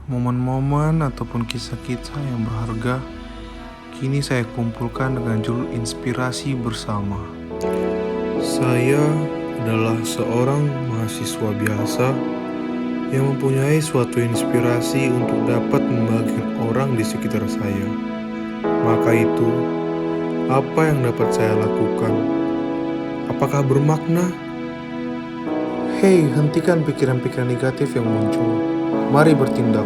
Momen-momen ataupun kisah-kisah yang berharga kini saya kumpulkan dengan judul Inspirasi Bersama. Saya adalah seorang mahasiswa biasa yang mempunyai suatu inspirasi untuk dapat membagikan orang di sekitar saya. Maka itu, apa yang dapat saya lakukan? Apakah bermakna? Hei, hentikan pikiran-pikiran negatif yang muncul. Mari bertindak.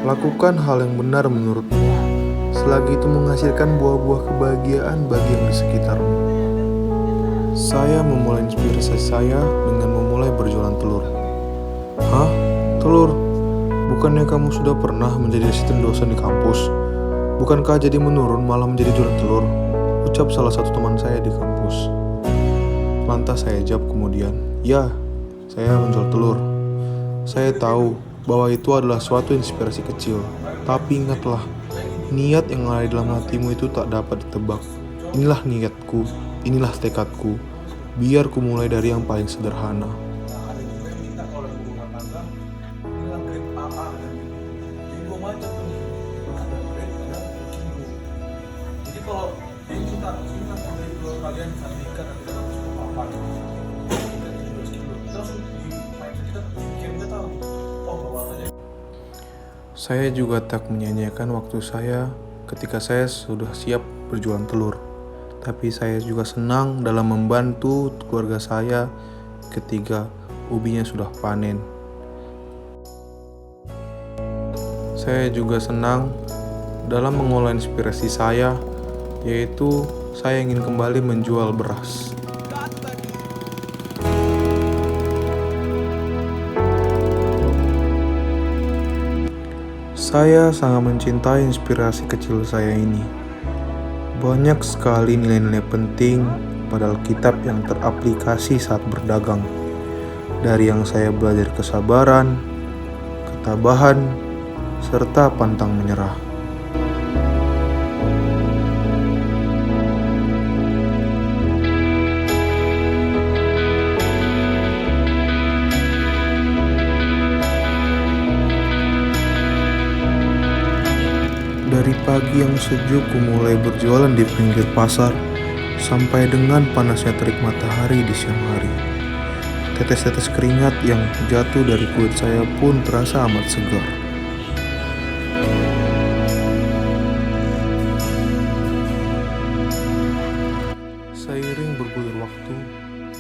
Lakukan hal yang benar menurutmu. Selagi itu menghasilkan buah-buah kebahagiaan bagi yang di sekitarmu. Saya memulai inspirasi saya dengan memulai berjualan telur. Hah? Telur? Bukannya kamu sudah pernah menjadi asisten dosen di kampus? Bukankah jadi menurun malah menjadi jualan telur? Ucap salah satu teman saya di kampus. Lantas saya jawab kemudian, ya, saya menjual telur. Saya tahu bahwa itu adalah suatu inspirasi kecil. Tapi ingatlah, niat yang ada di dalam hatimu itu tak dapat ditebak. Inilah niatku, inilah tekadku. Biar ku mulai dari yang paling sederhana. Saya juga tak menyanyiakan waktu saya ketika saya sudah siap berjualan telur. Tapi saya juga senang dalam membantu keluarga saya ketika ubinya sudah panen. Saya juga senang dalam mengolah inspirasi saya, yaitu saya ingin kembali menjual beras. Saya sangat mencintai inspirasi kecil saya ini. Banyak sekali nilai-nilai penting pada Alkitab yang teraplikasi saat berdagang. Dari yang saya belajar kesabaran, ketabahan, serta pantang menyerah. Dari pagi yang sejuk ku mulai berjualan di pinggir pasar sampai dengan panasnya terik matahari di siang hari. Tetes-tetes keringat yang jatuh dari kulit saya pun terasa amat segar. Seiring bergulir waktu,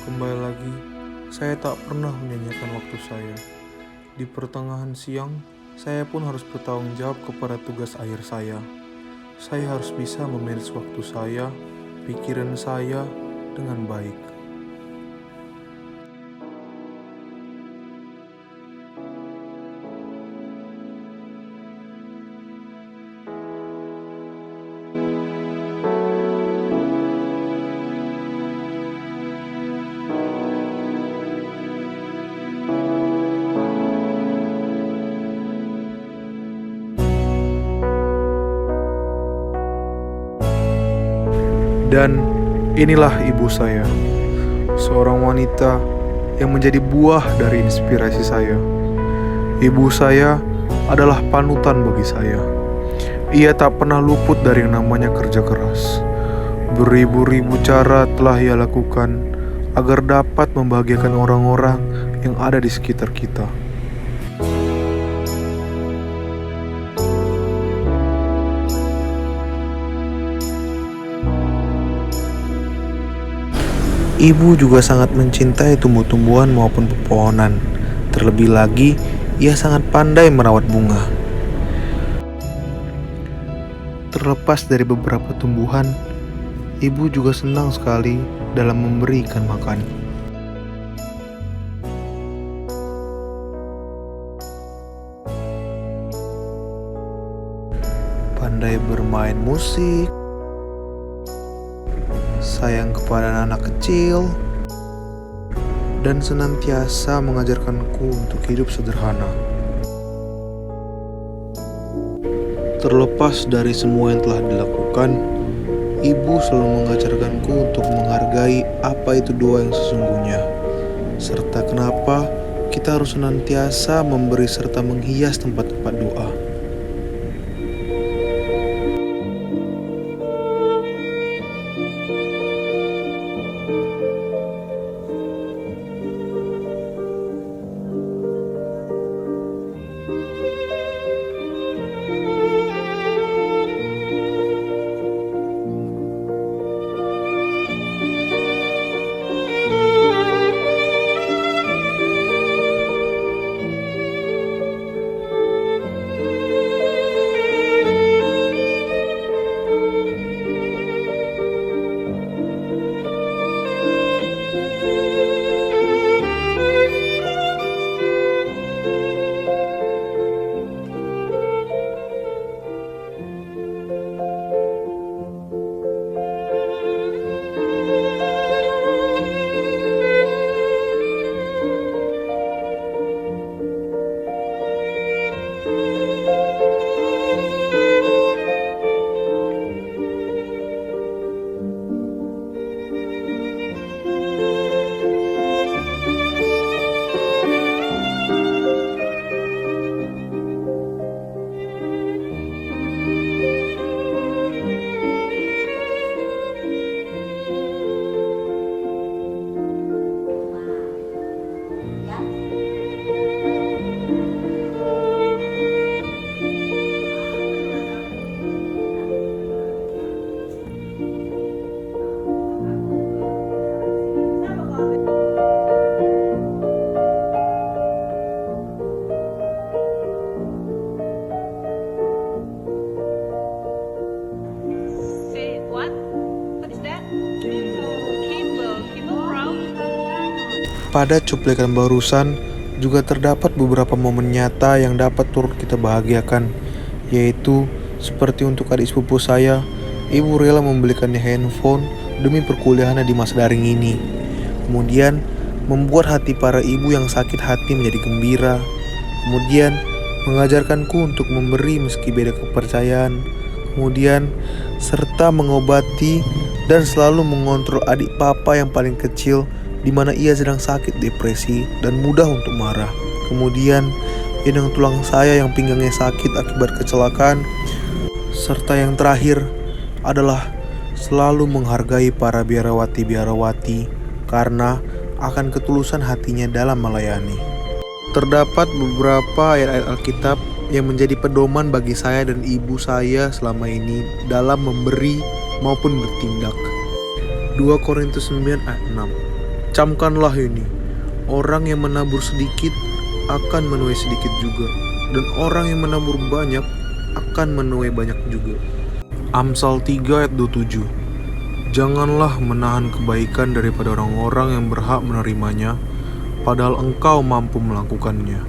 kembali lagi, saya tak pernah menyanyiakan waktu saya. Di pertengahan siang, saya pun harus bertanggung jawab kepada tugas akhir saya. Saya harus bisa memanage waktu saya, pikiran saya dengan baik. Dan inilah ibu saya, seorang wanita yang menjadi buah dari inspirasi saya. Ibu saya adalah panutan bagi saya. Ia tak pernah luput dari yang namanya kerja keras. Beribu-ribu cara telah ia lakukan agar dapat membahagiakan orang-orang yang ada di sekitar kita. Ibu juga sangat mencintai tumbuh-tumbuhan maupun pepohonan. Terlebih lagi, ia sangat pandai merawat bunga. Terlepas dari beberapa tumbuhan, ibu juga senang sekali dalam memberi ikan makan. Pandai bermain musik, sayang kepada anak kecil, dan senantiasa mengajarkanku untuk hidup sederhana. Terlepas dari semua yang telah dilakukan, ibu selalu mengajarkanku untuk menghargai apa itu doa yang sesungguhnya, serta kenapa kita harus senantiasa memberi serta menghias tempat-tempat doa. Pada cuplikan barusan juga terdapat beberapa momen nyata yang dapat turut kita bahagiakan, yaitu seperti untuk adik sepupu saya, ibu rela membelikannya handphone demi perkuliahannya di masa daring ini. Kemudian membuat hati para ibu yang sakit hati menjadi gembira. Kemudian mengajarkanku untuk memberi meski beda kepercayaan. Kemudian serta mengobati dan selalu mengontrol adik papa yang paling kecil, di mana ia sedang sakit depresi dan mudah untuk marah. Kemudian gendong tulang saya yang pinggangnya sakit akibat kecelakaan. Serta yang terakhir adalah selalu menghargai para biarawati-biarawati karena akan ketulusan hatinya dalam melayani. Terdapat beberapa ayat-ayat Alkitab yang menjadi pedoman bagi saya dan ibu saya selama ini dalam memberi maupun bertindak. 2 Korintus 9 ayat 6. Camkanlah ini, orang yang menabur sedikit akan menuai sedikit juga, dan orang yang menabur banyak akan menuai banyak juga. Amsal 3 ayat 27. Janganlah menahan kebaikan daripada orang-orang yang berhak menerimanya, padahal engkau mampu melakukannya.